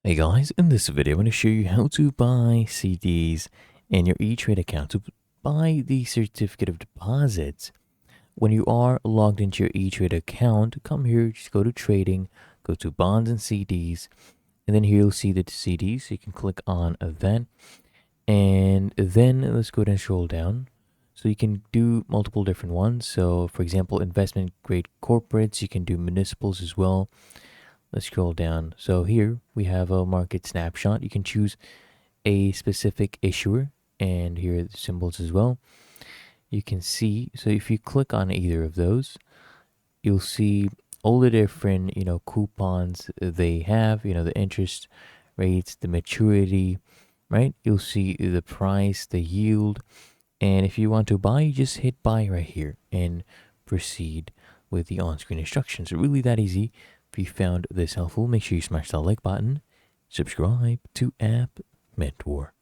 Hey guys, in this video I'm going to show you how to buy CDs in your eTrade account to buy the certificate of deposits. When you are logged into your eTrade account, come here, just go to trading, go to bonds and CDs, and then here you'll see the CDs. So you can click on event, and then let's go ahead and scroll down. So you can do multiple different ones. So for example, investment grade corporates, you can do municipals as well. Let's scroll down. So here we have a market snapshot. You can choose a specific issuer, and here are the symbols as well. You can see, so if you click on either of those, you'll see all the different, coupons they have, the interest rates, the maturity, right? You'll see the price, the yield, and if you want to buy, you just hit buy right here and proceed with the on-screen instructions. Really that easy. If you found this helpful, make sure you smash that like button, subscribe to App Mentor.